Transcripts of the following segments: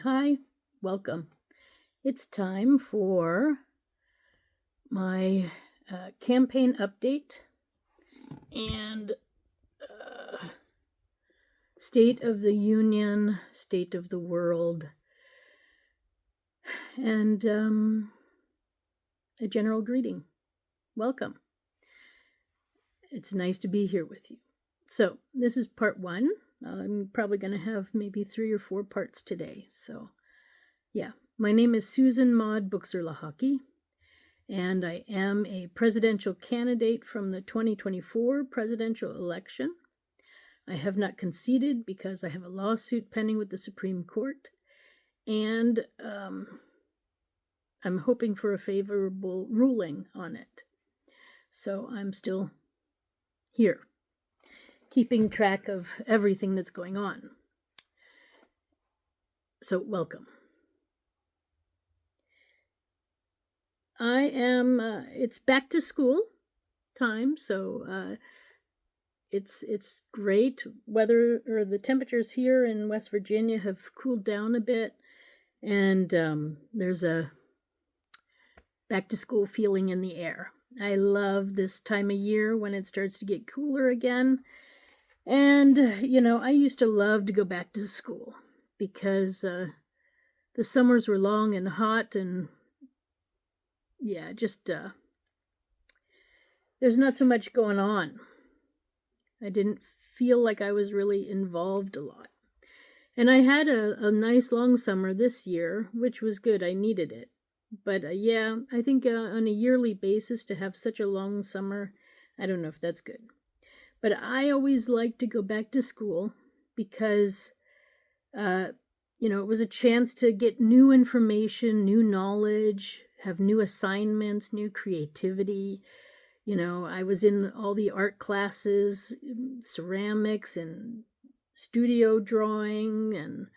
Hi, welcome. It's time for my campaign update and State of the Union, State of the World, and a general greeting. Welcome. It's nice to be here with you. So, this is part one. I'm probably going to have maybe 3 or 4 parts today. So, yeah. My name is Susan Maud Buchser-Lochocki, and I am a presidential candidate from the 2024 presidential election. I have not conceded because I have a lawsuit pending with the Supreme Court, and I'm hoping for a favorable ruling on it. So I'm still here, keeping track of everything that's going on. So welcome. It's back to school time, so it's great. Weather, or the temperatures here in West Virginia have cooled down a bit, and there's a back to school feeling in the air. I love this time of year when it starts to get cooler again. And, I used to love to go back to school because the summers were long and hot, and there's not so much going on. I didn't feel like I was really involved a lot. And I had a nice long summer this year, which was good. I needed it. But I think on a yearly basis to have such a long summer, I don't know if that's good. But I always liked to go back to school because, it was a chance to get new information, new knowledge, have new assignments, new creativity. I was in all the art classes, ceramics and studio drawing and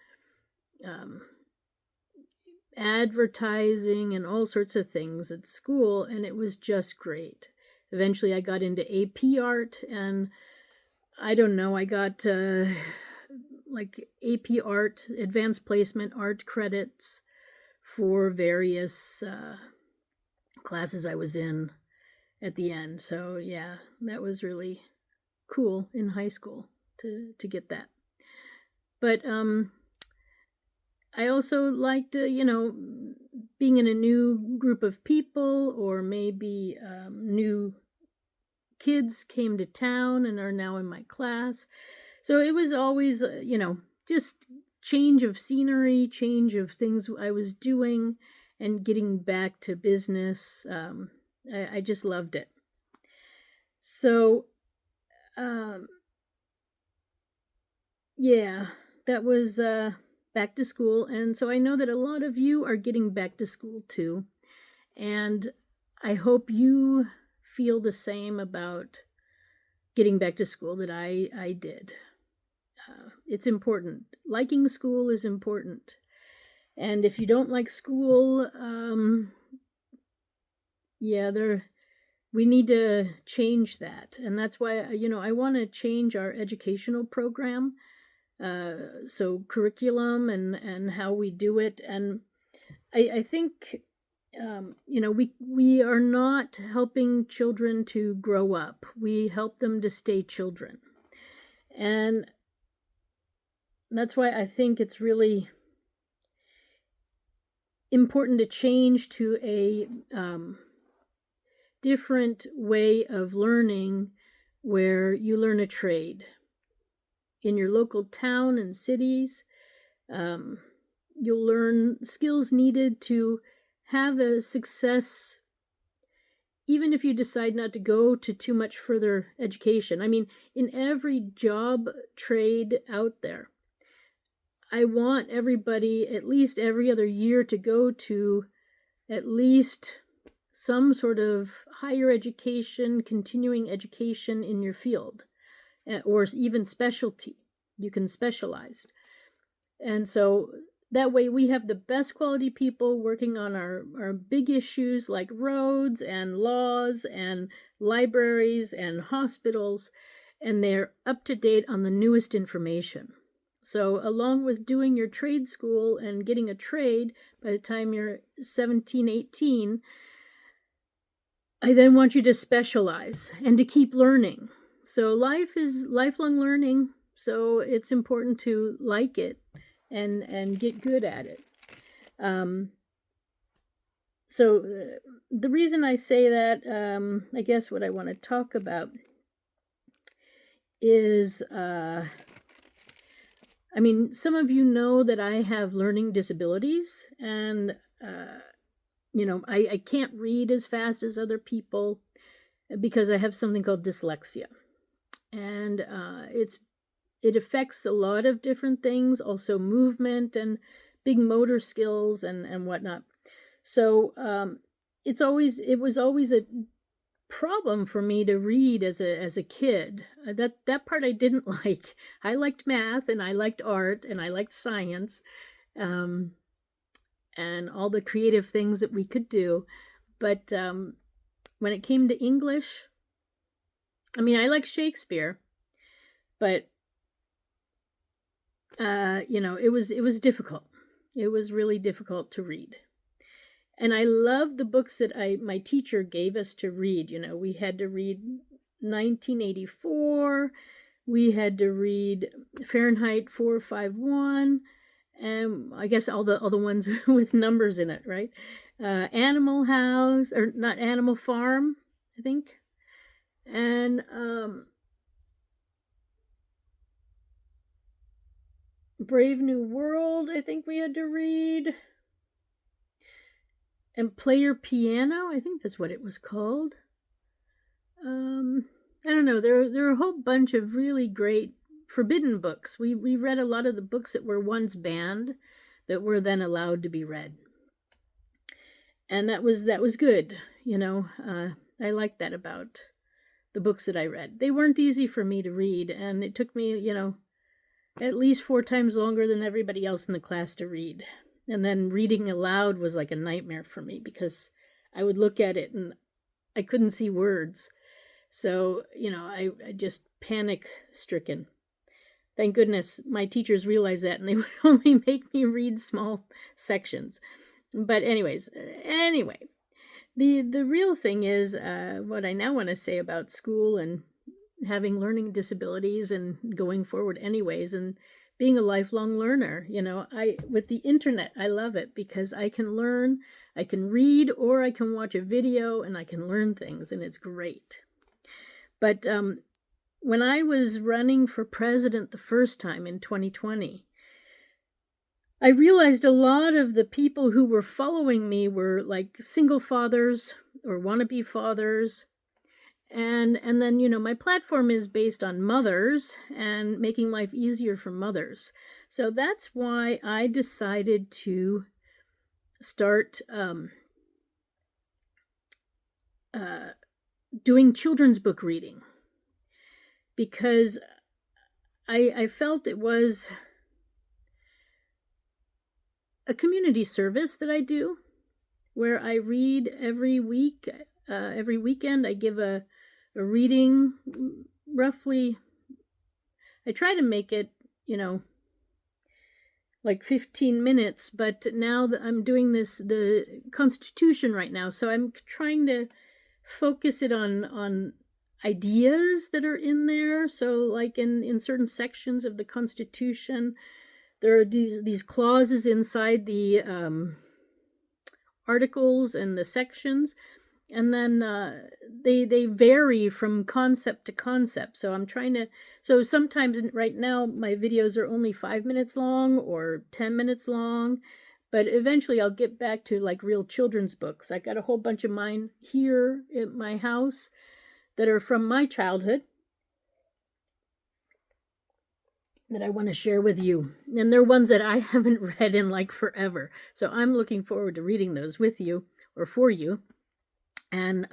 advertising and all sorts of things at school, and it was just great. Eventually I got into AP art, and I don't know, I got AP art, advanced placement art credits for various classes I was in at the end. So yeah, that was really cool in high school to get that. But I also liked, being in a new group of people, or maybe new kids came to town and are now in my class. So it was always, just change of scenery, change of things I was doing, and getting back to business. I just loved it. So, that was back to school. And so I know that a lot of you are getting back to school too. And I hope you feel the same about getting back to school that I did. It's important. Liking school is important. And if you don't like school, we need to change that. And that's why, I want to change our educational program. So curriculum and how we do it. And I think, we are not helping children to grow up. We help them to stay children. And that's why I think it's really important to change to a different way of learning, where you learn a trade in your local town and cities. You'll learn skills needed to have a success, even if you decide not to go to too much further education. I mean, in every job trade out there, I want everybody at least every other year to go to at least some sort of higher education, continuing education in your field, or even specialty. You can specialize. And so that way we have the best quality people working on our big issues like roads and laws and libraries and hospitals, and they're up to date on the newest information. So along with doing your trade school and getting a trade by the time you're 17, 18, I then want you to specialize and to keep learning. So life is lifelong learning, so it's important to like it and get good at it. So the reason I say that, I guess what I want to talk about is, I mean, some of you know that I have learning disabilities, and you know, I can't read as fast as other people because I have something called dyslexia, and it affects a lot of different things, also movement and big motor skills and whatnot. So it was always a problem for me to read as a kid. That part I didn't like. I liked math, and I liked art, and I liked science, and all the creative things that we could do. But when it came to English, I mean, I like Shakespeare, but you know, it was difficult. It was really difficult to read. And I loved the books that my teacher gave us to read. You know, we had to read 1984, we had to read Fahrenheit 451, and I guess all the ones with numbers in it, right? Animal House, or not, Animal Farm, I think. And Brave New World, I think we had to read. And Player Piano, I think that's what it was called. I don't know. There are a whole bunch of really great forbidden books. We read a lot of the books that were once banned that were then allowed to be read, and that was good. You know, I liked that about the books that I read. They weren't easy for me to read, and it took me, you know, at least 4 times longer than everybody else in the class to read. And then reading aloud was like a nightmare for me because I would look at it and I couldn't see words. So, you know, I just panic-stricken. Thank goodness my teachers realized that, and they would only make me read small sections. But anyway, the real thing is what I now want to say about school and having learning disabilities and going forward anyways, and being a lifelong learner. You know, with the internet, I love it because I can learn, I can read, or I can watch a video and I can learn things, and it's great. But when I was running for president the first time in 2020, I realized a lot of the people who were following me were like single fathers or wannabe fathers. And then, you know, my platform is based on mothers and making life easier for mothers. So that's why I decided to start doing children's book reading, because I felt it was a community service that I do, where I read every week. Every weekend I give a reading, roughly. I try to make it, you know, like 15 minutes, but now that I'm doing the Constitution right now, so I'm trying to focus it on ideas that are in there. So like in certain sections of the Constitution, there are these clauses inside the articles and the sections, and then they vary from concept to concept. So I'm trying to, so sometimes right now my videos are only 5 minutes long or 10 minutes long, but eventually I'll get back to like real children's books. I got a whole bunch of mine here at my house that are from my childhood that I want to share with you. And they're ones that I haven't read in like forever. So I'm looking forward to reading those with you or for you. And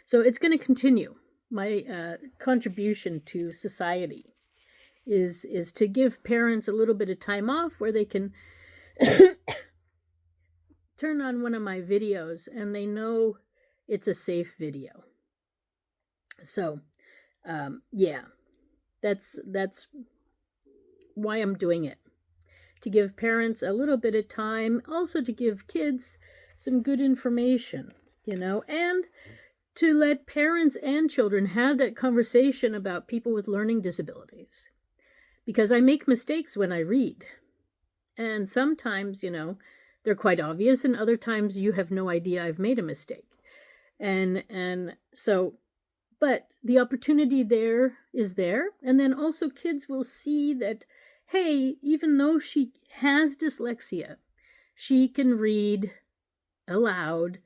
so it's going to continue. My contribution to society is to give parents a little bit of time off where they can turn on one of my videos and they know it's a safe video. So yeah, that's why I'm doing it. To give parents a little bit of time, also to give kids some good information, and to let parents and children have that conversation about people with learning disabilities. Because I make mistakes when I read. And sometimes, they're quite obvious, and other times you have no idea I've made a mistake. And so, but the opportunity there is there. And then also kids will see that, hey, even though she has dyslexia, she can read aloud.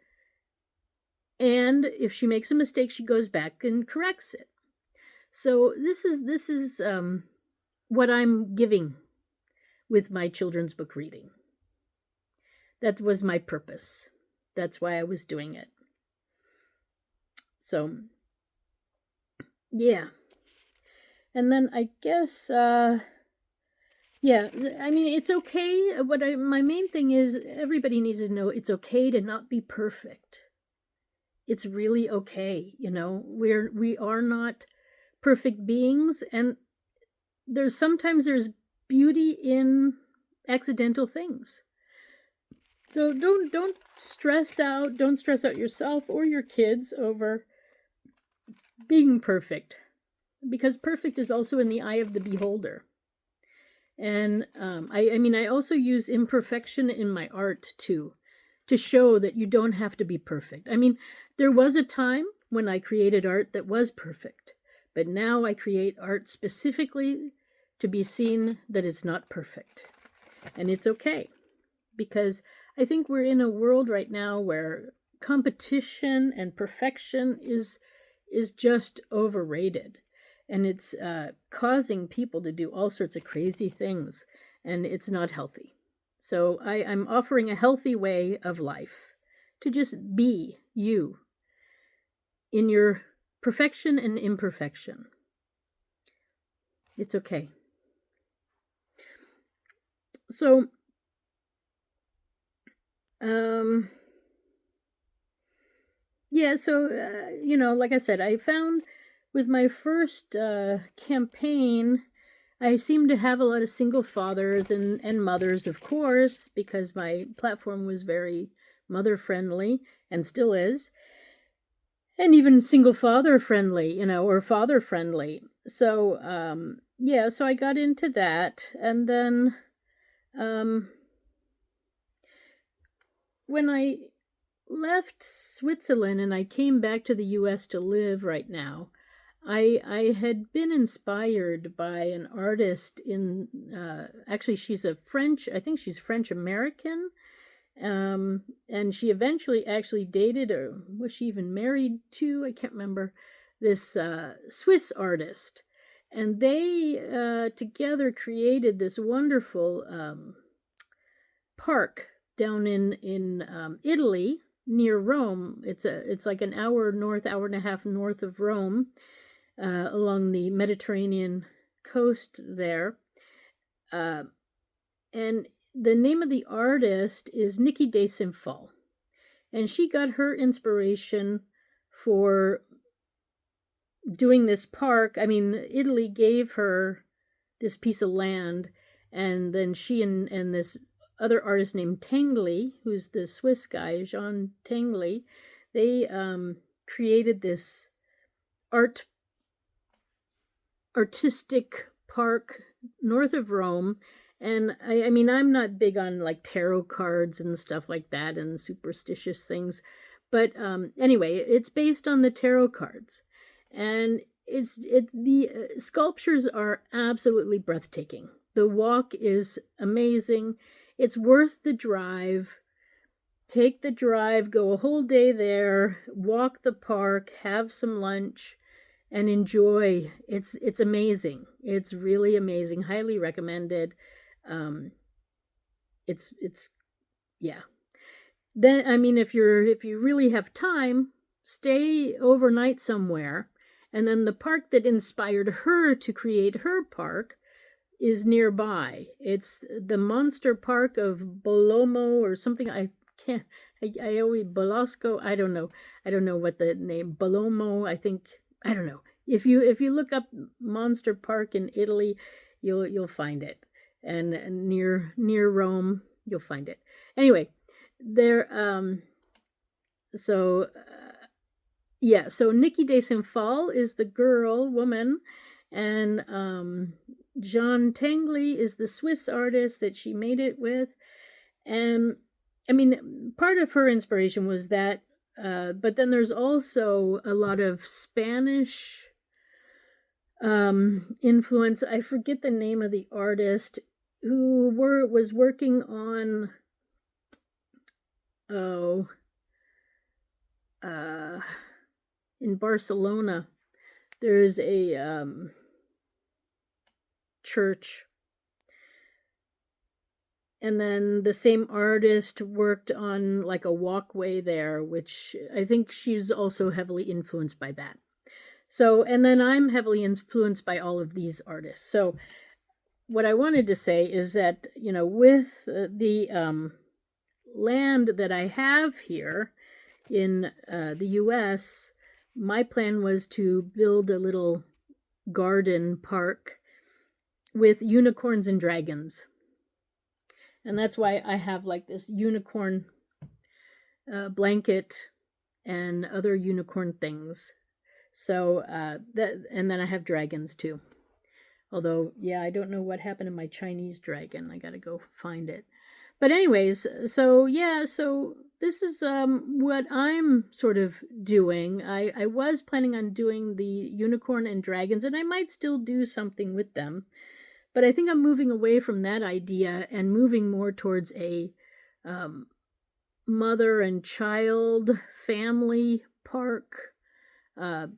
And if she makes a mistake, she goes back and corrects it. So this is what I'm giving with my children's book reading. That was my purpose. That's why I was doing it. So, yeah. And then I guess, yeah, I mean, it's okay. My main thing is everybody needs to know it's okay to not be perfect. It's really okay. We are not perfect beings, and sometimes there's beauty in accidental things. So don't stress out. Don't stress out yourself or your kids over being perfect, because perfect is also in the eye of the beholder. And I also use imperfection in my art too, to show that you don't have to be perfect. I mean, there was a time when I created art that was perfect, but now I create art specifically to be seen that it's not perfect. And it's okay, because I think we're in a world right now where competition and perfection is just overrated. And it's causing people to do all sorts of crazy things, and it's not healthy. So I'm offering a healthy way of life, to just be you in your perfection and imperfection. It's okay. So, yeah, so, like I said, I found with my first campaign, I seemed to have a lot of single fathers and mothers, of course, because my platform was very mother-friendly, and still is, and even single father-friendly, or father-friendly. So, yeah, so I got into that, and then when I left Switzerland and I came back to the U.S. to live right now, I had been inspired by an artist in, actually she's I think she's French-American, and she eventually actually dated, or was she even married to, I can't remember, this Swiss artist. And they together created this wonderful park down in Italy, near Rome. It's like an hour and a half north of Rome, along the Mediterranean coast there. And the name of the artist is Niki de Simfal. And she got her inspiration for doing this park. I mean, Italy gave her this piece of land, and then she and this other artist named Tangley, who's the Swiss guy, Jean Tangley, they created this artistic park north of Rome. And I mean, I'm not big on like tarot cards and stuff like that and superstitious things, but anyway, it's based on the tarot cards, and the sculptures are absolutely breathtaking. The walk is amazing. It's worth the drive. Take the drive, go a whole day there, walk the park, have some lunch, and enjoy. It's amazing. It's really amazing. Highly recommended. It's yeah. Then I mean, if you really have time, stay overnight somewhere, and then the park that inspired her to create her park is nearby. It's the Monster Park of Bolomo or something. I always Bolosco. I don't know what the name Bolomo. I don't know. If you look up Monster Park in Italy, You'll find it. And near Rome, you'll find it. Anyway, there so yeah, so Nikki de Saint-Phal is the woman, and Jean Tinguely is the Swiss artist that she made it with. And I mean, part of her inspiration was that, but then there's also a lot of Spanish influence. I forget the name of the artist who was working on in Barcelona. There's a church, and then the same artist worked on like a walkway there, which I think she's also heavily influenced by that. So, and then I'm heavily influenced by all of these artists. So what I wanted to say is that, you know, with the land that I have here in the US, my plan was to build a little garden park with unicorns and dragons. And that's why I have like this unicorn blanket and other unicorn things. So and then I have dragons too. Although, yeah, I don't know what happened to my Chinese dragon. I gotta go find it. But anyways, so yeah, so this is what I'm sort of doing. I was planning on doing the unicorn and dragons, and I might still do something with them. But I think I'm moving away from that idea and moving more towards a mother and child family park,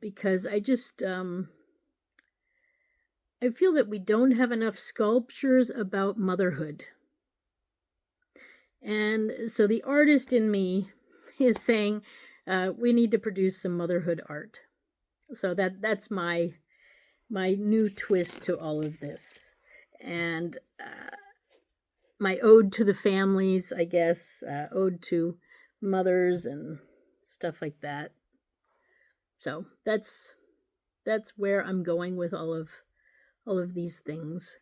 because I just I feel that we don't have enough sculptures about motherhood. And so the artist in me is saying we need to produce some motherhood art. So that's my new twist to all of this. And my ode to the families, I guess, ode to mothers and stuff like that. So that's where I'm going with all of these things.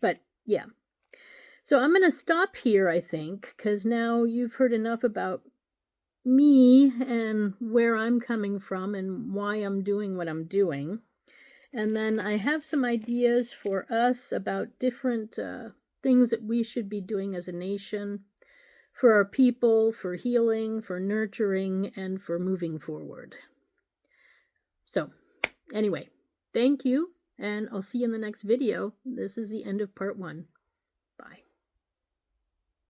But yeah, so I'm going to stop here, I think, because now you've heard enough about me and where I'm coming from and why I'm doing what I'm doing. And then I have some ideas for us about different things that we should be doing as a nation for our people, for healing, for nurturing, and for moving forward. So anyway, thank you, and I'll see you in the next video. This is the end of part 1. Bye.